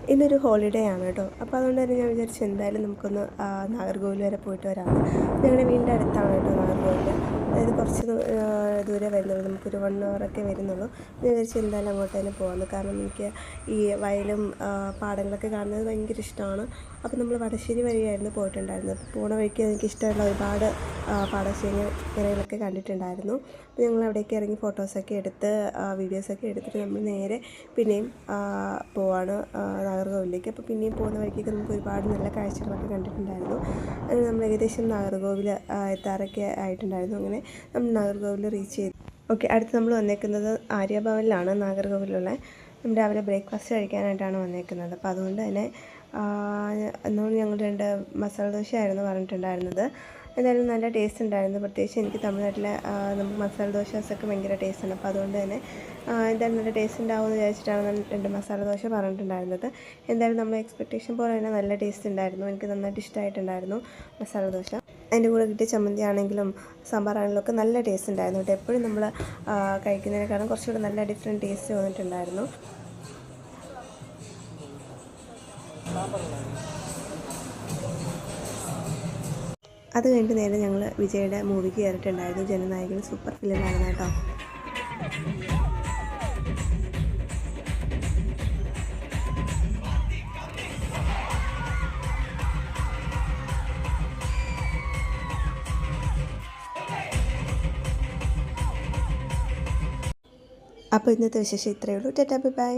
ഇന്നൊരു ഹോളിഡേ ആണ് കേട്ടോ. അപ്പോൾ അതുകൊണ്ട് തന്നെ ഞാൻ വിചാരിച്ചു എന്തായാലും നമുക്കൊന്ന് നാഗർകോവിൽ വരെ പോയിട്ട് വരാമെന്ന്. ഞങ്ങളുടെ വീടിൻ്റെ അടുത്താണ് കേട്ടോ നാഗർകോവിൽ. അതായത് കുറച്ച് ദൂരെ വരുന്നുള്ളൂ, നമുക്കൊരു 1 hour വരുന്നുള്ളൂ. ഞാൻ വിചാരിച്ചു എന്തായാലും അങ്ങോട്ട് തന്നെ പോകാമെന്ന്. കാരണം എനിക്ക് ഈ വയലും പാടങ്ങളൊക്കെ കാണുന്നത് ഭയങ്കര ഇഷ്ടമാണ്. അപ്പോൾ നമ്മൾ വടശ്ശേരി വഴിയായിരുന്നു പോയിട്ടുണ്ടായിരുന്നത്. അപ്പോൾ പോണ വഴിക്ക് എനിക്ക് ഇഷ്ടമുള്ള ഒരുപാട് പാടശേഖരങ്ങളൊക്കെ കണ്ടിട്ടുണ്ടായിരുന്നു. അപ്പോൾ ഞങ്ങൾ അവിടേക്ക് ഇറങ്ങി ഫോട്ടോസൊക്കെ എടുത്ത് വീഡിയോസൊക്കെ എടുത്തിട്ട് നമ്മൾ നേരെ പിന്നെയും പോവാണ് നാഗർകോവിലേക്ക്. അപ്പോൾ പിന്നെയും പോകുന്ന വഴിക്കൊക്കെ നമുക്ക് ഒരുപാട് നല്ല കാഴ്ചകളൊക്കെ കണ്ടിട്ടുണ്ടായിരുന്നു. അങ്ങനെ നമ്മൾ ഏകദേശം നാഗർകോവിൽ എത്താറൊക്കെ ആയിട്ടുണ്ടായിരുന്നു. അങ്ങനെ നമ്മൾ നാഗർകോവിൽ റീച്ച് ചെയ്തു. ഓക്കെ, അടുത്ത് നമ്മൾ വന്നേക്കുന്നത് ആര്യഭവനിലാണ് നാഗർകോവിലുള്ള. നമ്മൾ രാവിലെ ബ്രേക്ക്ഫാസ്റ്റ് കഴിക്കാനായിട്ടാണ് വന്നേക്കുന്നത്. അപ്പോൾ അതുകൊണ്ട് തന്നെ എന്നാൽ ഞങ്ങൾ 2 മസാല ദോശയായിരുന്നു പറഞ്ഞിട്ടുണ്ടായിരുന്നത്. എന്തായാലും നല്ല ടേസ്റ്റ് ഉണ്ടായിരുന്നു. പ്രത്യേകിച്ച് എനിക്ക് തമിഴ്നാട്ടിലെ നമുക്ക് മസാല ദോശയൊക്കെ ഭയങ്കര ടേസ്റ്റാണ്. അപ്പോൾ അതുകൊണ്ട് തന്നെ എന്തായാലും നല്ല ടേസ്റ്റ് ഉണ്ടാവുമെന്ന് വിചാരിച്ചിട്ടാണ് ഞാൻ 2 മസാല ദോശ പറഞ്ഞിട്ടുണ്ടായിരുന്നത്. എന്തായാലും നമ്മൾ എക്സ്പെക്റ്റേഷൻ പോലെ തന്നെ നല്ല ടേസ്റ്റ് ഉണ്ടായിരുന്നു. എനിക്ക് നന്നായിട്ട് ഇഷ്ടമായിട്ടുണ്ടായിരുന്നു മസാല ദോശ. അതിൻ്റെ കൂടെ കിട്ടിയ ചമ്മന്തി ആണെങ്കിലും സാമ്പാറാണെങ്കിലും ഒക്കെ നല്ല ടേസ്റ്റ് ഉണ്ടായിരുന്നു കേട്ടോ. എപ്പോഴും നമ്മൾ കഴിക്കുന്നതിനേക്കാളും കുറച്ചുകൂടെ നല്ല ഡിഫറെൻറ്റ് ടേസ്റ്റ് വന്നിട്ടുണ്ടായിരുന്നു. അത് കഴിഞ്ഞിട്ട് നേരെ ഞങ്ങൾ വിജയുടെ മൂവിക്ക് കയറിയിട്ടുണ്ടായിരുന്നു. ജനനായകൻ സൂപ്പർ ഫിലിമായിരുന്നു കേട്ടോ. അപ്പോൾ ഇന്നത്തെ വിശേഷം ഇത്രയേ ഉള്ളൂ. Tata bye bye.